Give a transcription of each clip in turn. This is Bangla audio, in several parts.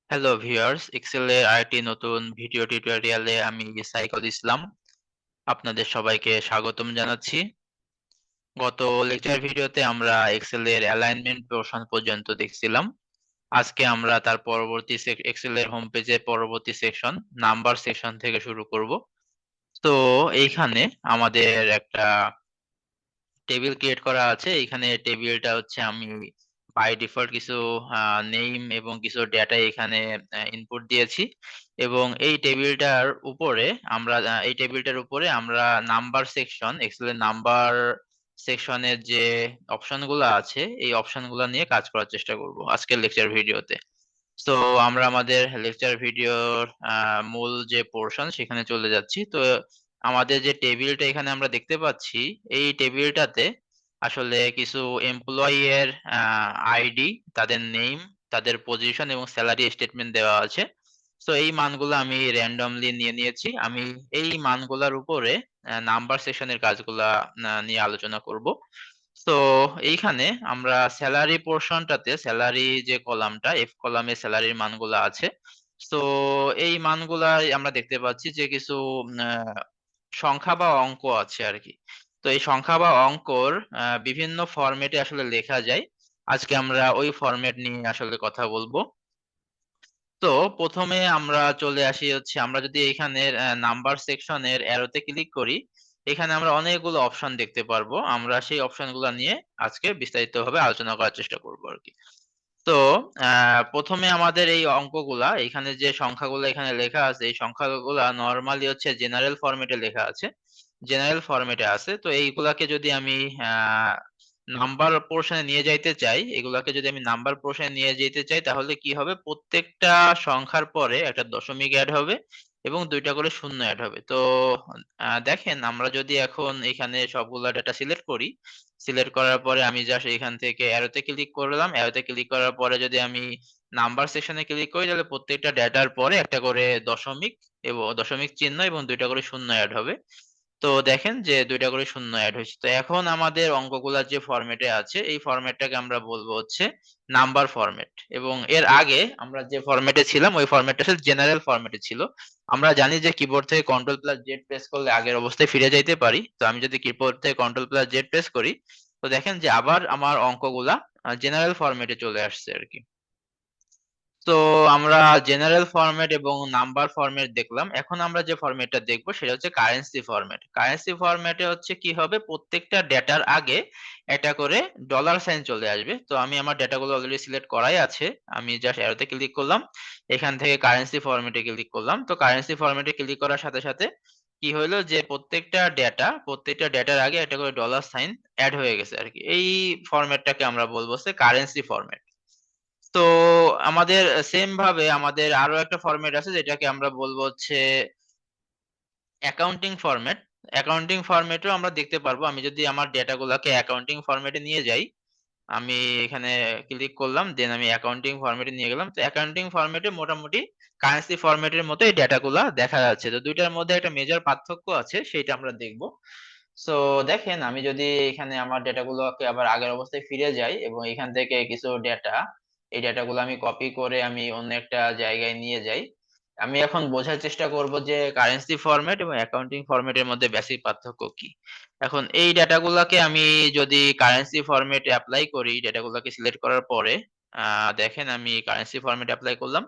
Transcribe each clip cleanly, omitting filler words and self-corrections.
হ্যালো ভিউয়ার্স, এক্সেলের আরেকটি নতুন ভিডিও টিউটোরিয়ালে আমি সাইকল ইসলাম আপনাদের সবাইকে স্বাগতম জানাচ্ছি। গত লেকচার ভিডিওতে আমরা এক্সেলের অ্যালাইনমেন্ট পোর্শন পর্যন্ত দেখছিলাম। আজকে আমরা তার পরবর্তী এক্সেলের হোম পেজে পরবর্তী সেকশন নাম্বার সেকশন থেকে শুরু করব। তো এইখানে আমাদের একটা টেবিল ক্রিয়েট করা আছে। এখানে টেবিলটা হচ্ছে আমি বাই ডিফল্ট কিছু নেম এবং কিছু ডেটা এখানে ইনপুট দিয়েছি এবং এই টেবিলটার উপরে আমরা নাম্বার সেকশন এক্সেলের নাম্বার সেকশনের যে অপশনগুলো আছে এই অপশনগুলো নিয়ে কাজ করার চেষ্টা করব আজকের লেকচার ভিডিওতে। তো আমরা আমাদের লেকচার ভিডিওর মূল যে পোর্শন সেখানে চলে যাচ্ছি। তো আমাদের যে টেবিলটা এখানে আমরা দেখতে পাচ্ছি, এই টেবিলটাতে আসলে কিছু এমপ্লয়ি এর আইডি, তাদের নেম, তাদের পজিশন এবং স্যালারি স্টেটমেন্ট দেওয়া আছে। তো এই মানগুলো আমি র্যান্ডমলি নিয়ে নিয়েছি। আমি এই মানগুলোর উপরে নাম্বার সেকশনের কাজগুলা নিয়ে আলোচনা করব। তো এইখানে আমরা স্যালারি পোর্শনটাতে স্যালারি যে কলামটা, এফ কলামে স্যালারির মানগুলো আছে। তো এই মানগুলা আমরা দেখতে পাচ্ছি যে কিছু সংখ্যা বা অঙ্ক আছে আর কি। তো এই সংখ্যা বা অঙ্কর বিভিন্ন ফরম্যাটে আসলে লেখা যায়। আজকে আমরা ওই ফরম্যাট নিয়ে আসলে কথা বলবো। তো প্রথমে আমরা চলে আসি হচ্ছে, আমরা যদি এখানে নাম্বার সেকশনের অ্যারোতে ক্লিক করি, এখানে আমরা অনেকগুলো অপশন দেখতে পারবো। আমরা সেই অপশনগুলো নিয়ে আজকে বিস্তারিতভাবে আলোচনা করার চেষ্টা করবো আর কি। তো প্রথমে আমাদের এই অঙ্কগুলা, এখানে যে সংখ্যাগুলো এখানে লেখা আছে, এই সংখ্যাগুলা নরমালি হচ্ছে জেনারেল ফরম্যাটে লেখা আছে, জেনারেল ফরম্যাটে আছে। তো এইগুলাকে যদি আমি নাম্বার পোর্শনে নিয়ে যাইতে চাই, এগুলাকে যদি আমি নাম্বার পোর্শনে নিয়ে যেতে চাই, তাহলে কি হবে, প্রত্যেকটা সংখ্যার পরে একটা দশমিক অ্যাড হবে এবং দুইটা করে শূন্য অ্যাড হবে। তো দেখেন, আমরা যদি এখন এখানে সবগুলা ডাটা সিলেক্ট করি, সিলেক্ট করার পরে আমি জাস্ট এখান থেকে অ্যারোতে ক্লিক করলাম, অ্যারোতে ক্লিক করার পরে যদি আমি নাম্বার সেকশনে ক্লিক করি, তাহলে প্রত্যেকটা ডেটার পরে একটা করে দশমিক এবং দশমিক চিহ্ন এবং দুইটা করে শূন্য অ্যাড হবে। তো দেখেন যে দুইটা করে শূন্য অ্যাড হয়েছে। তো এখন আমাদের অঙ্কগুলা যে ফরম্যাটে আছে, এই ফরম্যাটটাকে আমরা বলবো হচ্ছে নাম্বার ফরম্যাট। এবং এর আগে আমরা যে ফরম্যাটে ছিলাম, ওই ফরম্যাটটা হচ্ছে জেনারেল ফরম্যাটে ছিল। আমরা জানি যে কিবোর্ড থেকে কন্ট্রোল প্লাস জেড প্রেস করলে আগের অবস্থায় ফিরে যাইতে পারি। তো আমি যদি কিবোর্ড থেকে কন্ট্রোল প্লাস জেড প্রেস করি, তো দেখেন যে আবার আমার অঙ্কগুলা জেনারেল ফরম্যাটে চলে আসছে আর কি। তো আমরা জেনারেল ফরম্যাট এবং নাম্বার ফরম্যাট দেখলাম। এখন আমরা যে ফরম্যাটটা দেখবো সেটা হচ্ছে কারেন্সি ফরম্যাট। কারেন্সি ফরম্যাটে হচ্ছে কি হবে, প্রত্যেকটা ডেটার আগে একটা করে ডলার সাইন চলে আসবে। তো আমি আমার ডেটাগুলো অলরেডি সিলেক্ট করাই আছে, আমি জাস্ট অ্যারোতে ক্লিক করলাম, এখান থেকে কারেন্সি ফরম্যাটে ক্লিক করলাম। তো কারেন্সি ফরম্যাটে ক্লিক করার সাথে সাথে কি হইলো, যে প্রত্যেকটা ডেটার আগে একটা করে ডলার সাইন অ্যাড হয়ে গেছে আর কি। এই ফরম্যাটটাকে আমরা বলবো হচ্ছে কারেন্সি ফরম্যাট। তো আমাদের সেম ভাবে আমাদের আরো একটা ফরম্যাট আছে, যেটাকে আমরা বলবো হচ্ছে অ্যাকাউন্টিং ফরম্যাট। অ্যাকাউন্টিং ফরম্যাটেও আমরা দেখতে পারবো। আমি যদি আমার ডেটাগুলোকে অ্যাকাউন্টিং ফরম্যাটে নিয়ে যাই, আমি এখানে ক্লিক করলাম, দেন আমি অ্যাকাউন্টিং ফরম্যাটে নিয়ে গেলাম। তো অ্যাকাউন্টিং ফরম্যাটে মোটামুটি কারেন্সি ফরম্যাটের মতো এই ডেটাগুলা দেখা যাচ্ছে। তো দুইটার মধ্যে একটা মেজর পার্থক্য আছে, সেটা আমরা দেখব। সো দেখেন, আমি যদি এখানে আমার ডেটাগুলোকে আবার আগের অবস্থায় ফিরে যাই এবং এখান থেকে কিছু ডেটা, এই ডেটাগুলো আমি কপি করে আমি অন্য একটা জায়গায় নিয়ে যাই, আমি এখন বোঝার চেষ্টা করব যে কারেন্সি ফরম্যাট এবং অ্যাকাউন্টিং ফরম্যাটের মধ্যে বেসিক পার্থক্য কি। এখন এই ডেটাগুলোকে আমি যদি কারেন্সি ফরম্যাটে অ্যাপ্লাই করি, ডেটাগুলোকে সিলেক্ট করার পরে দেখেন আমি কারেন্সি ফরম্যাট অ্যাপ্লাই করলাম।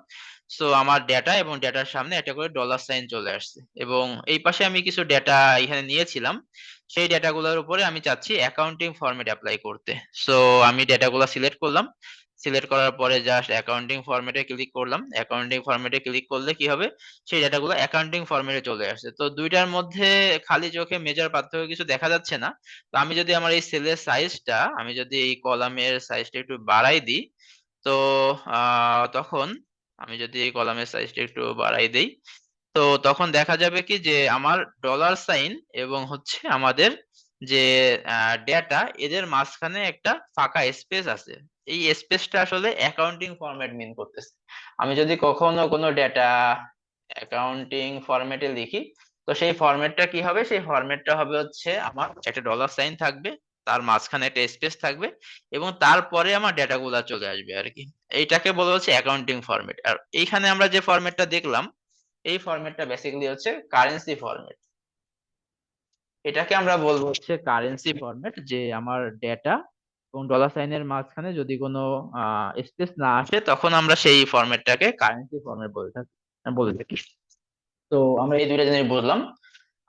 সো আমার ডেটা এবং ডেটার সামনে একটা করে ডলার সাইন চলে আসছে এবং এই পাশে আমি কিছু ডেটা এখানে নিয়েছিলাম, সেই ডেটাগুলোর উপরে আমি চাচ্ছি অ্যাকাউন্টিং ফরম্যাট অ্যাপ্লাই করতে। সো আমি ডেটাগুলো সিলেক্ট করলাম, সিলেক্ট করার পরে জাস্ট অ্যাকাউন্টিং ফরম্যাটে ক্লিক করলাম। অ্যাকাউন্টিং ফরম্যাটে ক্লিক করলে কি হবে, সেই ডেটাগুলো অ্যাকাউন্টিং ফরম্যাটে চলে আসছে। তো দুইটার মধ্যে খালি চোখে মেজর পার্থক্য কিছু দেখা যাচ্ছে না। তো আমি যদি আমার এই সেলের সাইজটা, আমি যদি এই কলামের সাইজটা একটু বাড়াই দিই, তো তখন আমি যদি এই কলামের সাইজটা একটু বাড়াই দেই, তো তখন দেখা যাবে কি যে আমার ডলার সাইন এবং হচ্ছে আমাদের যে ডেটা, এদের মাঝখানে একটা ফাঁকা স্পেস আছে। এই স্পেসটা আসলে অ্যাকাউন্টিং ফরম্যাট মিন করতেছে। আমি যদি কখনো কোনো ডেটা অ্যাকাউন্টিং ফরম্যাটে লিখি, তো সেই ফরম্যাটটা কি হবে, সেই ফরম্যাটটা হবে হচ্ছে আমার একটা ডলার সাইন থাকবে, তার মাঝখানে একটা স্পেস থাকবে এবং তারপরে আমার ডেটাগুলা চলে আসবে আর কি। এইটাকে বলা হচ্ছে অ্যাকাউন্টিং ফরম্যাট। আর এইখানে আমরা যে ফরম্যাটটা দেখলাম, এই ফরম্যাটটা বেসিক্যালি হচ্ছে কারেন্সি ফরম্যাট। এটাকে আমরা বলবো হচ্ছে কারেন্সি ফরম্যাট, যে আমার ডেটা এবং ডলার সাইনের মাঝখানে যদি কোনো স্পেস না আসে তখন আমরা সেই ফরম্যাটটাকে কারেন্সি ফরম্যাট বলে থাকি। তো আমরা এই দুইটা জিনিস বুঝলাম।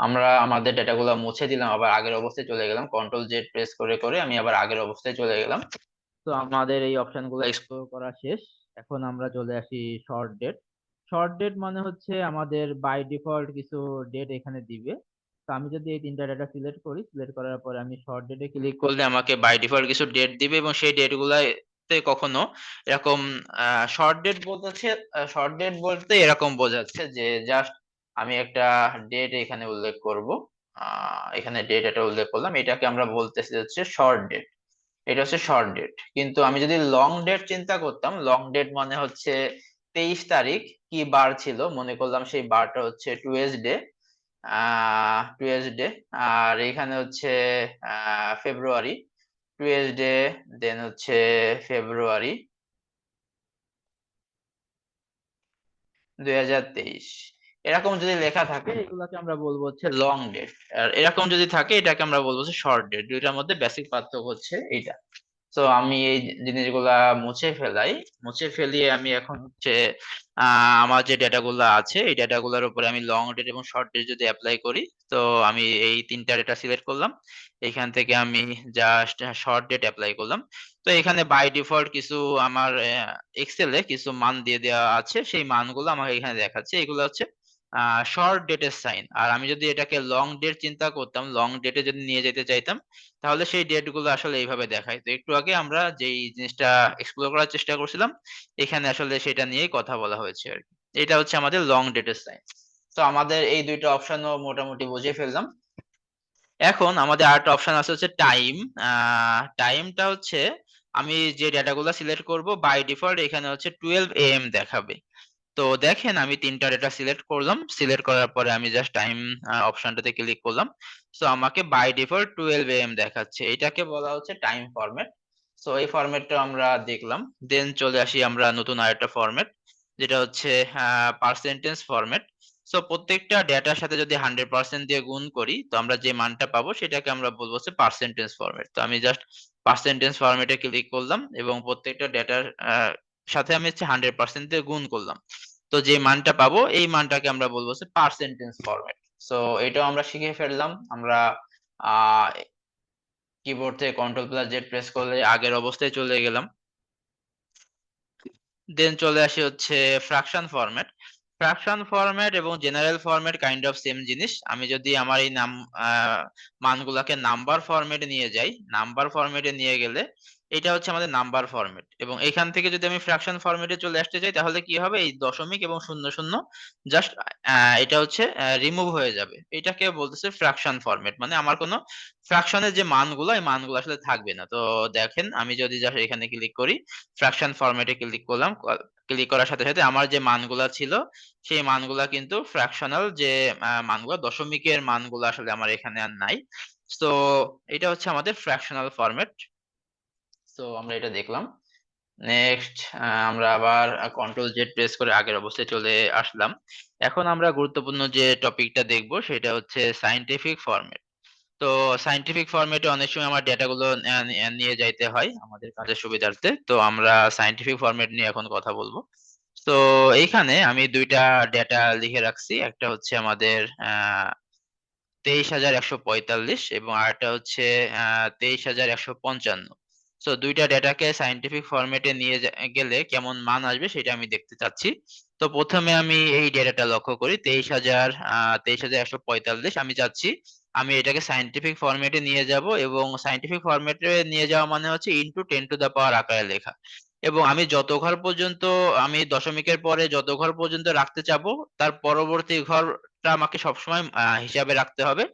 আমরা আমাদের ডেটাগুলো মুছে দিলাম, আবার আগের অবস্থায় চলে গেলাম, কন্ট্রোল জেড প্রেস করে করে আমি আবার আগের অবস্থায় চলে গেলাম। তো আমাদের এই অপশনগুলো এক্সপ্লোর করা শেষ। এখন আমরা চলে আসি শর্ট ডেট। শর্ট ডেট মানে হচ্ছে আমাদের বাই ডিফল্ট কিছু ডেট এখানে দিবে। তো আমি যদি এই তিনটা ডেটা সিলেক্ট করি, সিলেক্ট করার পরে আমি শর্ট ডেটে ক্লিক করলে আমাকে বাই ডিফল্ট কিছু ডেট দিবে এবং সেই ডেট গুলাতে কখনো এরকম শর্ট ডেট বলতেছে, শর্ট ডেট বলতে এরকম বোঝাচ্ছে যে জাস্ট আমি একটা ডেট এখানে উল্লেখ করব। এখানে ডেট এটা উল্লেখ করলাম, এটাকে আমরা বলতেছি হচ্ছে শর্ট ডেট। এটা হচ্ছে শর্ট ডেট। কিন্তু আমি যদি লং ডেট চিন্তা করতাম, লং ডেট মানে হচ্ছে 23 তারিখ কি বার ছিল, মনে করলাম সেই বারটা হচ্ছে টুয়েসডে। টুয়েসডে। আর এখানে হচ্ছে ফেব্রুয়ারি, টুয়েসডে, দেন হচ্ছে ফেব্রুয়ারি 2023। এরকম যদি লেখা থাকে এগুলাকে আমরা বলবো হচ্ছে লং ডেট। আর এরকম যদি থাকে এটাকে আমরা বলবো হচ্ছে শর্ট ডেট। দুইটার মধ্যে বেসিক পার্থক্য হচ্ছে এইটা। তো আমি এই জিনিসগুলা মুছে ফেলাই। মুছে ফেলিয়ে আমি এখন হচ্ছে আমার যে ডেটাগুলো আছে এই ডেটাগুলোর উপরে আমি লং ডেট এবং শর্ট ডেট যদি অ্যাপ্লাই করি, তো আমি এই তিনটা ডেটা সিলেক্ট করলাম, এখান থেকে আমি জাস্ট শর্ট ডেট অ্যাপ্লাই করলাম। তো এখানে বাই ডিফল্ট কিছু আমার এক্সেলে কিছু মান দিয়ে দেওয়া আছে, সেই মানগুলো আমাকে এখানে দেখাচ্ছে, এগুলো হচ্ছে শর্ট ডেটের সাইন। আর আমি যদি এটাকে লং ডেট চিন্তা করতাম, লং ডেটে যদি নিয়ে যেতে চাইতাম, তাহলে সেই ডেট গুলো আসলে এইভাবে দেখায়। তো একটু আগে আমরা যেই জিনিসটা এক্সপ্লোর করার চেষ্টা করছিলাম, এখানে আসলে সেটা নিয়েই কথা বলা হয়েছে আর কি। এটা হচ্ছে আমাদের লং ডেটের সাইন। তো আমাদের এই দুইটা অপশনও মোটামুটি বুঝে ফেললাম। এখন আমাদের আরেকটা অপশন আছে হচ্ছে টাইম। টাইমটা হচ্ছে আমি যে ডেটাগুলো সিলেক্ট করব, বাই ডিফল্ট এখানে হচ্ছে 12 AM দেখাবে। তো দেখেন আমি তিনটা ডেটা সিলেক্ট করলাম, সিলেক্ট করার পরে আমি জাস্ট টাইম অপশনটাতে ক্লিক করলাম। সো আমাকে বাই ডিফল্ট 12 AM দেখাচ্ছে, এটাকে বলা হচ্ছে টাইম ফরম্যাট। সো এই ফরম্যাটটা আমরা দেখলাম। দেন চলে আসি আমরা নতুন আরেকটা ফরম্যাট, যেটা হচ্ছে পার্সেন্টেজ ফরম্যাট। সো প্রত্যেকটা ডেটার সাথে যদি 100% দিয়ে গুণ করি, তো আমরা যে মানটা পাবো সেটাকে আমরা বলবো হচ্ছে পার্সেন্টেজ ফরম্যাট। তো আমি জাস্ট পার্সেন্টেজ ফরম্যাটে ক্লিক করলাম এবং প্রত্যেকটা ডেটার সাথে আমি হচ্ছে 100% দিয়ে গুণ করলাম। তো যে মানটা পাবো এই মানটাকে আমরা বলবো হচ্ছে পার্সেন্টেজ ফরম্যাট। সো এটাও আমরা শিখে ফেললাম। আমরা আহ কিবোর্ড থেকে কন্ট্রোল প্লাস জেড প্রেস করলে আগের অবস্থায় চলে গেলাম। দেন চলে আসি হচ্ছে ফ্রাকশন ফরম্যাট। ফ্রাকশন ফরম্যাট এবং general format kind of same জিনিস। আমি যদি আমার এই মানগুলাকে নাম্বার ফরম্যাটে নিয়ে যাই, নাম্বার ফরম্যাটে নিয়ে গেলে এটা হচ্ছে আমাদের নাম্বার ফরম্যাট, এবং এখান থেকে যদি আমি ফ্রাকশন ফরম্যাটে চলে আসতে চাই তাহলে কি হবে, এই দশমিক এবং শূন্য শূন্য জাস্ট এটা হচ্ছে রিমুভ হয়ে যাবে। এটাকে বলতেছে ফ্রাকশন ফরম্যাট, মানে আমার কোনো ফ্রাকশনের যে মানগুলো এই মানগুলো আসলে থাকবে না। তো দেখেন আমি যদি জাস্ট এখানে ক্লিক করি, ফ্র্যাকশন ফরম্যাটে ক্লিক করলাম, ক্লিক করার সাথে সাথে আমার যে মানগুলা ছিল সেই মানগুলা কিন্তু ফ্র্যাকশনাল যে মানগুলো, দশমিকের মানগুলো আসলে আমার এখানে আর নাই। তো এটা হচ্ছে আমাদের ফ্র্যাকশনাল ফরম্যাট। তো আমরা এটা দেখলাম। নেক্সট আমরা আবার কন্ট্রোল জেড প্রেস করে আগের অবস্থায় চলে আসলাম। এখন আমরা গুরুত্বপূর্ণ যে টপিকটা দেখব সেটা হচ্ছে সায়েন্টিফিক ফরম্যাট। তো সায়েন্টিফিক ফরম্যাটে অনেক সময় আমার ডেটাগুলো নিয়ে যাইতে হয় আমাদের কাজের সুবিধার্থে। তো আমরা সায়েন্টিফিক ফরম্যাট নিয়ে এখন কথা বলবো। তো এইখানে আমি দুইটা ডেটা লিখে রাখছি, একটা হচ্ছে আমাদের 23,145 এবং আরেকটা হচ্ছে 23,155। তো দুইটা ডেটাকে সায়েন্টিফিক ফরম্যাটে নিয়ে গেলে কেমন মান আসবে সেটা আমি দেখতে চাচ্ছি। তো প্রথমে আমি এই ডেটাটা লক্ষ্য করি, 23,145 আমি চাচ্ছি আমি এটাকে সায়েন্টিফিক ফরম্যাটে নিয়ে যাব, এবং সায়েন্টিফিক ফরম্যাটে নিয়ে যাওয়া মানে হচ্ছে ইনটু 10 টু দা পাওয়ার আকারে লেখা। এবং আমি যত ঘর পর্যন্ত, আমি দশমিকের পরে যত ঘর পর্যন্ত রাখতে চাবো তার পরবর্তী ঘরটা আমাকে সবসময় হিসাবে রাখতে হবে,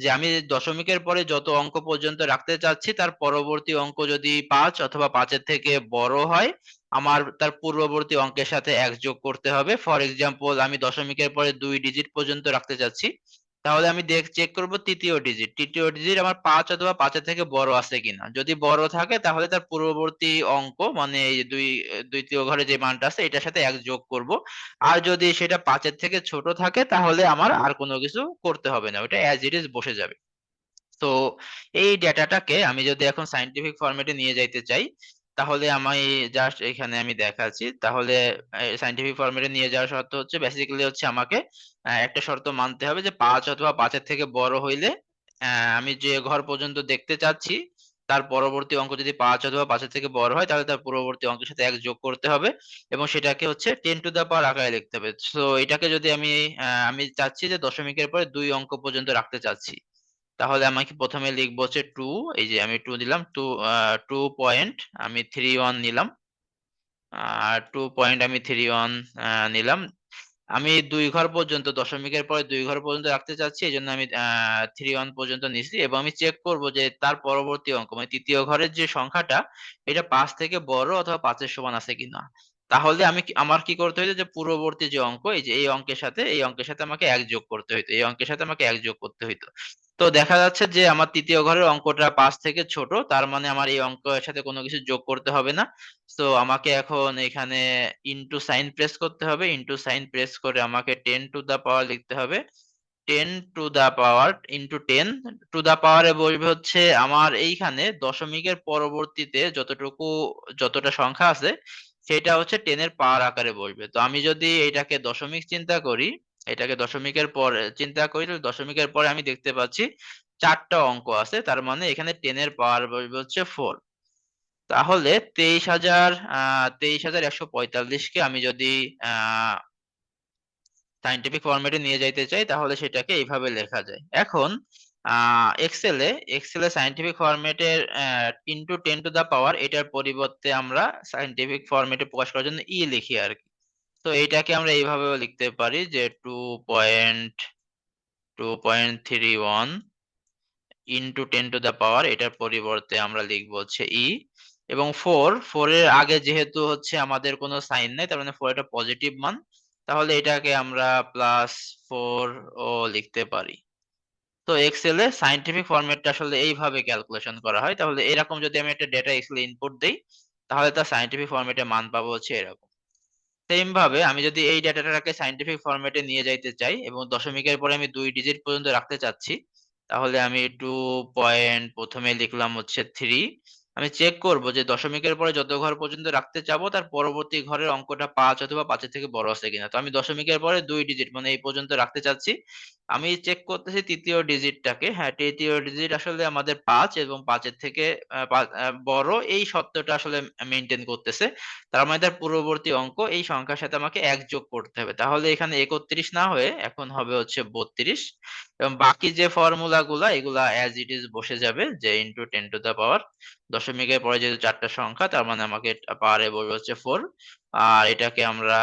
যে আমি দশমিকের পরে যত অঙ্ক পর্যন্ত রাখতে চাচ্ছি তার পরবর্তী অঙ্ক যদি 5 অথবা 5-এর থেকে বড় হয়, আমার তার পূর্ববর্তী অঙ্কের সাথে 1 যোগ করতে হবে। ফর এক্সাম্পল আমি দশমিকের পরে 2 ডিজিট পর্যন্ত রাখতে চাচ্ছি, তাহলে আমি চেক করব তৃতীয় ডিজিট আমার 5 অথবা 5-এর থেকে বড় আছে কিনা। যদি বড় থাকে তাহলে তার পূর্ববর্তী অঙ্ক মানে এই দ্বিতীয় ঘরে যে মানটা আছে এটার সাথে 1 যোগ করব। আর যদি সেটা 5-এর থেকে ছোট থাকে তাহলে আমার আর কোনো কিছু করতে হবে না, ওটা অ্যাজ ইট ইজ বসে যাবে। তো এই ডেটাটাকে আমি যদি এখন সাইন্টিফিক ফরম্যাটে নিয়ে যাইতে চাই, তাহলে আমি জাস্ট এখানে আমি দেখাচ্ছি। তাহলে সাইন্টিফিক ফরম্যাটে নিয়ে যাওয়ার শর্ত হচ্ছে বেসিক্যালি হচ্ছে আমাকে একটা শর্ত মানতে হবে যে 5 অথবা 5-এর থেকে বড় হইলে আমি যে ঘর পর্যন্ত দেখতে চাচ্ছি তার পরবর্তী অঙ্ক যদি 5 অথবা 5-এর থেকে বড় হয় তাহলে তার পূর্ববর্তী অঙ্কের সাথে 1 যোগ করতে হবে এবং সেটাকে হচ্ছে 10 টু দা পাওয়ার আকারে লিখতে হবে। সো এটাকে যদি আমি চাচ্ছি যে দশমিকের পরে 2 অঙ্ক পর্যন্ত রাখতে চাচ্ছি, তাহলে আমাকে প্রথমে লিখবো হচ্ছে 2, এই যে আমি 2 দিলাম, 2 আমি 3 1 নিলাম, আর 2 আমি 3 1 নিলাম। আমি 2 ঘর পর্যন্ত দশমিকের পরে 2 ঘর পর্যন্ত রাখতে চাচ্ছি, এই জন্য আমি 3 1 পর্যন্ত নিছি এবং আমি চেক করব যে তার পরবর্তী অঙ্ক মানে তৃতীয় ঘরের যে সংখ্যাটা এটা 5 থেকে বড় অথবা 5-এর সমান আছে কিনা। তাহলে আমার কি করতে হইতো যে পূর্ববর্তী যে অঙ্ক এই যে এই অঙ্কের সাথে আমাকে 1 যোগ করতে হইতো, এই অঙ্কের সাথে আমাকে 1 যোগ করতে হইতো। তো দেখা যাচ্ছে যে আমার তৃতীয় ঘরের অঙ্কটা 5 থেকে ছোট, তার মানে আমার এই অঙ্কের সাথে কোনো কিছু যোগ করতে হবে না। তো আমাকে এখন এখানে ইনটু সাইন প্রেস করতে হবে, ইনটু সাইন প্রেস করে আমাকে 10 টু দা পাওয়ার লিখতে হবে। 10 to the power into 10 to the পাওয়ারে বলবে হচ্ছে আমার এইখানে দশমিকের পরবর্তীতে যতটা সংখ্যা আছে সেটা হচ্ছে 10-এর পাওয়ার আকারে বলবে। তো আমি যদি এটাকে দশমিক চিন্তা করি, এটাকে দশমিকের পরে চিন্তা করি, তাহলে দশমিকের পরে আমি দেখতে পাচ্ছি 4টা অঙ্ক আছে, তার মানে এখানে 10-এর পাওয়ার বলবে হচ্ছে 4। তাহলে 23,145-কে আমি যদি আহ সাইন্টিফিক ফরম্যাটে নিয়ে যাইতে চাই তাহলে সেটাকে এইভাবে লেখা যায়। এখন এক্সেলে এক্সেলে সাইন্টিফিক ফরম্যাটের ইনটু 10 টু দা পাওয়ার এটার পরিবর্তে আমরা সাইন্টিফিক ফরম্যাটে প্রকাশ করার জন্য লিখি আর কি। তো এটাকে আমরা এইভাবেও লিখতে পারি যে 2.2.31 ইনটু 10 টু দা পাওয়ার, এটার পরিবর্তে আমরা লিখবো হচ্ছে এবং 4 এর আগে যেহেতু হচ্ছে আমাদের কোনো সাইন নাই তার মানে 4 এটা পজিটিভ মান, তাহলে এটাকে আমরা +4 ও লিখতে পারি। তো এক্সেলে সাইন্টিফিক ফরম্যাটটা আসলে এইভাবে ক্যালকুলেশন করা হয়। তাহলে এরকম যদি আমি একটা ডেটা এক্সেলে ইনপুট দেই তাহলে তার সাইন্টিফিক ফরম্যাটে মান পাবো হচ্ছে এরকম। সেম ভাবে আমি যদি এই ডেটাটাকে সাইন্টিফিক ফরম্যাটে নিয়ে যাইতে চাই এবং দশমিকের পরে আমি 2 ডিজিট পর্যন্ত রাখতে চাচ্ছি, তাহলে আমি প্রথমে লিখলাম হচ্ছে 3। আমি চেক করব যে দশমিকের পরে যত ঘর পর্যন্ত রাখতে চাবো তার পরবর্তী ঘরের অঙ্কটা 5 অথবা 5-এর থেকে বড় আছে কিনা। তো আমি দশমিকের পরে 2 ডিজিট মানে এই পর্যন্ত রাখতে চাচ্ছি। আমি চেক করতেছি তৃতীয় ডিজিটটাকে, হ্যাঁ তৃতীয় ডিজিট আসলে আমাদের 5 এবং 5-এর থেকে বড় এই সত্যটা আসলে মেনটেন করতেছে। তার মানে তার পূর্ববর্তী অঙ্ক এই সংখ্যার সাথে আমাকে 1 যোগ করতে হবে। তাহলে এখানে 31 না হয়ে এখন হবে হচ্ছে 32 এবং বাকি যে ফর্মুলা গুলা এগুলা অ্যাজ ইট ইজ বসে যাবে, যে ইনটু 10 টু দা পাওয়ার দশমিকের পরে যেহেতু 4টা সংখ্যা তার মানে আমাকে পাওয়ারে বলবে হচ্ছে 4। আর এটাকে আমরা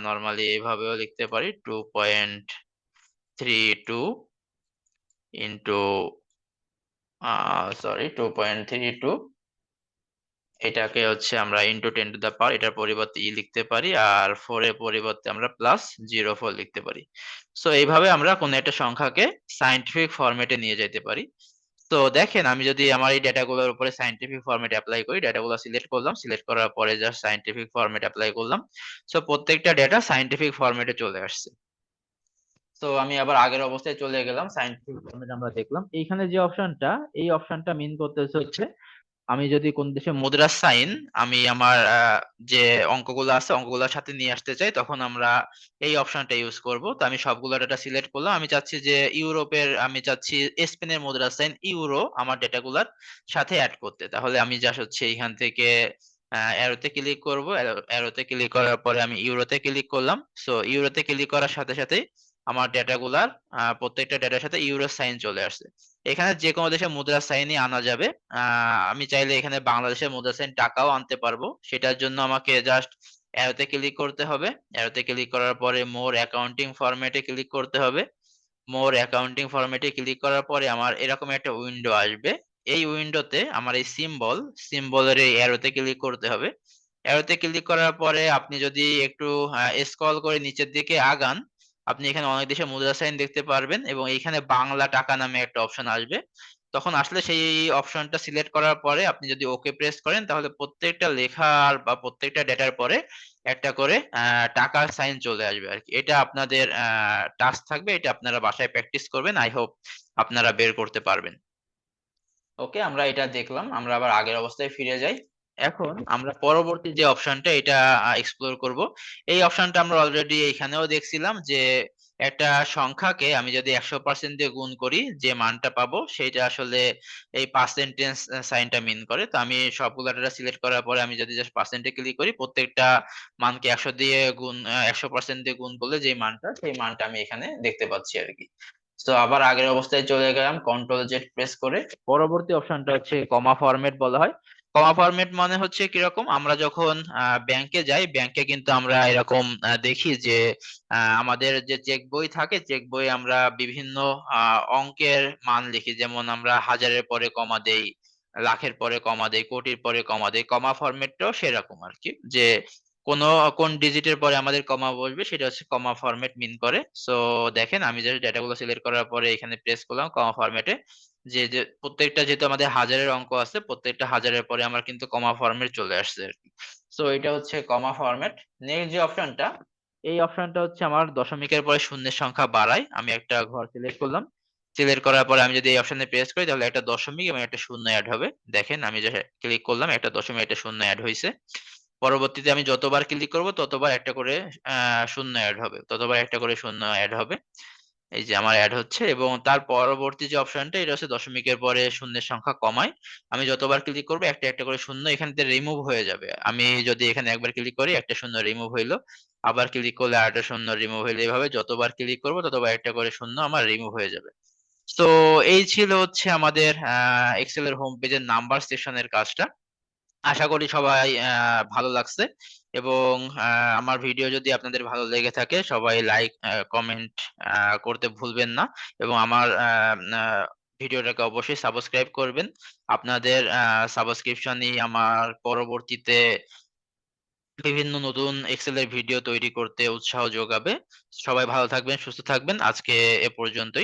নর্মালি এইভাবেও লিখতে পারি 2.32 ইনটু 2.32, এটাকে হচ্ছে আমরা ইনটু 10 টু দা পাওয়ার এটার পরিবর্তে লিখতে পারি, আর 4 এর পরিবর্তে আমরা +04 লিখতে পারি। সো এইভাবে আমরা কোনো একটা সংখ্যাকে সাইন্টিফিক ফরম্যাটে নিয়ে যেতে পারি। তো দেখেন আমি যদি আমার এই ডেটাগুলোর উপরে সাইন্টিফিক ফরম্যাট অ্যাপ্লাই করি, ডেটাগুলো সিলেক্ট করলাম, সিলেক্ট করার পরে জাস্ট সাইন্টিফিক ফরম্যাট অ্যাপ্লাই করলাম, সো প্রত্যেকটা ডেটা সাইন্টিফিক ফরম্যাটে চলে আসছে। তো আমি আবার আগের অবস্থায় চলে গেলাম, সাইন্টিফিক ফরম্যাট আমরা দেখলাম। এইখানে যে অপশনটা, এই অপশনটা মিন করতেছে হচ্ছে আমি যদি কোন দেশে মুদ্রার সাইন আমি আমার যে অঙ্কগুলো আছে অঙ্কগুলোর সাথে নিয়ে আসতে চাই তখন আমরা এই অপশনটা ইউজ করব। তো আমি সবগুলো ডেটা সিলেক্ট করলাম, আমি চাচ্ছি যে আমি চাচ্ছি স্পেনের মুদ্রার সাইন ইউরো আমার ডেটাগুলোর সাথে অ্যাড করতে। তাহলে আমি জাস্ট হচ্ছে এইখান থেকে অ্যারোতে ক্লিক করব, অ্যারোতে ক্লিক করার পরে আমি ইউরোতে ক্লিক করলাম। সো ইউরোতে ক্লিক করার সাথে সাথে আমার ডেটাগুলার প্রত্যেকটা ডেটার সাথে ইউরো সাইন চলে আসছে। এখানে যে কোনো দেশের মুদ্রার সাইনই আনা যাবে। আমি চাইলে এখানে বাংলাদেশের মুদ্রা সাইন টাকাও আনতে পারবো, সেটার জন্য আমাকে জাস্ট অ্যারোতে ক্লিক করতে হবে। অ্যারোতে ক্লিক করার পরে মোর অ্যাকাউন্টিং ফরম্যাটে ক্লিক করতে হবে। মোর অ্যাকাউন্টিং ফরম্যাটে ক্লিক করার পরে আমার এরকম একটা উইন্ডো আসবে। এই উইন্ডোতে আমার এই সিম্বলের এই অ্যারোতে ক্লিক করতে হবে। অ্যারোতে ক্লিক করার পরে আপনি যদি একটু স্ক্রল করে নিচের দিকে আগান আপনি এখানে অনেক দেশের মুদ্রা সাইন দেখতে পারবেন এবং এইখানে বাংলা টাকা নামে একটা অপশন আসবে। তখন আসলে সেই অপশনটা সিলেক্ট করার পরে আপনি যদি ওকে প্রেস করেন তাহলে প্রত্যেকটা লেখার বা প্রত্যেকটা ডেটার পরে একটা করে টাকার সাইন চলে আসবে আর কি। এটা আপনাদের টাস্ক থাকবে, এটা আপনারা বাসায় প্র্যাকটিস করবেন। আই হোপ আপনারা বের করতে পারবেন। ওকে, আমরা এটা দেখলাম, আমরা আবার আগের অবস্থায় ফিরে যাই। এখন আমরা পরবর্তী যে অপশনটা এটা এক্সপ্লোর করব। এই অপশনটা আমরা অলরেডি এখানেও দেখছিলাম যে একটা সংখ্যাকে আমি যদি 100% দিয়ে গুণ করি যে মানটা পাবো সেটা আসলে এই পার্সেন্টেজ সাইনটা মিন করে। তো আমি সবগুলো ডাটা সিলেক্ট করার পরে আমি যদি জাস্ট পার্সেন্টে ক্লিক করি, প্রত্যেকটা মানকে 100 দিয়ে গুণ 100% দিয়ে গুণ করলে যে মানটা, সেই মানটা আমি এখানে দেখতে পাচ্ছি আর কি। তো আবার আগের অবস্থায় চলে গেলাম কন্ট্রোল জেড প্রেস করে। পরবর্তী অপশনটা হচ্ছে কমা ফরম্যাট বলা হয়। কমা ফরম্যাট মানে হচ্ছে কিরকম, আমরা যখন ব্যাংকে যাই, ব্যাংকে কিন্তু আমরা এরকম দেখি যে আমাদের যে চেক বই থাকে, চেক বই আমরা বিভিন্ন অঙ্কের মান লিখি, যেমন আমরা হাজারের পরে কমা দেই, লাখের পরে কমা দেই, কোটির পরে কমা দেই। কমা ফরম্যাটটাও সেরকম আর কি, যে কোন কোন ডিজিটের পরে আমাদের কমা বসবে সেটা হচ্ছে কমা ফরম্যাট মিন করে। সো দেখেন, আমি জাস্ট ডেটাগুলো সিলেক্ট করার পরে এখানে প্রেস করলাম কমা ফরম্যাটে, যে যে প্রত্যেকটা, যেহেতু আমাদের হাজারের অঙ্ক আছে, প্রত্যেকটা হাজারের পরে আমার কিন্তু কমা ফরম্যাট চলে আসছে আর কি। সো এটা হচ্ছে কমা ফরম্যাট। নেক্সট যে অপশনটা, এই অপশনটা হচ্ছে আমার দশমিকের পরে শূন্যের সংখ্যা বাড়ায়। আমি একটা ঘর সিলেক্ট করলাম, সিলেক্ট করার পরে আমি যদি এই অপশনে প্রেস করি তাহলে একটা দশমিক এবং একটা শূন্য অ্যাড হবে। দেখেন, আমি যে ক্লিক করলাম, একটা দশমিক একটা শূন্য অ্যাড হয়েছে। পরবর্তীতে আমি যতবার ক্লিক করব ততবার একটা করে শূন্য অ্যাড হবে, ততবার একটা করে শূন্য অ্যাড হবে। এই যে আমার অ্যাড হচ্ছে, এবং তার পরবর্তী যে অপশনটা এটা হচ্ছে দশমিকের পরে শূন্যের সংখ্যা কমায়। আমি যতবার ক্লিক করবো একটা একটা করে শূন্য এখান থেকে রিমুভ হয়ে যাবে। আমি যদি এখানে একবার ক্লিক করি একটা শূন্য রিমুভ হইলো, আবার ক্লিক করলে আরেকটা শূন্য রিমুভ হইলো, এইভাবে যতবার ক্লিক করবো ততবার একটা করে শূন্য আমার রিমুভ হয়ে যাবে। তো এই ছিল হচ্ছে আমাদের এক্সেল এর হোম পেজের নাম্বার সেকশনের কাজটা। আশা করি সবাই ভালো লাগছে, এবং আমার ভিডিও যদি আপনাদের ভালো লেগে থাকে সবাই লাইক কমেন্ট করতে ভুলবেন না, এবং আমার ভিডিওটাকে অবশ্যই সাবস্ক্রাইব করবেন। আপনাদের সাবস্ক্রিপশনই আমার পরবর্তীতে বিভিন্ন নতুন এক্সেলের ভিডিও তৈরি করতে উৎসাহ যোগাবে। সবাই ভালো থাকবেন, সুস্থ থাকবেন। আজকে এ পর্যন্তই।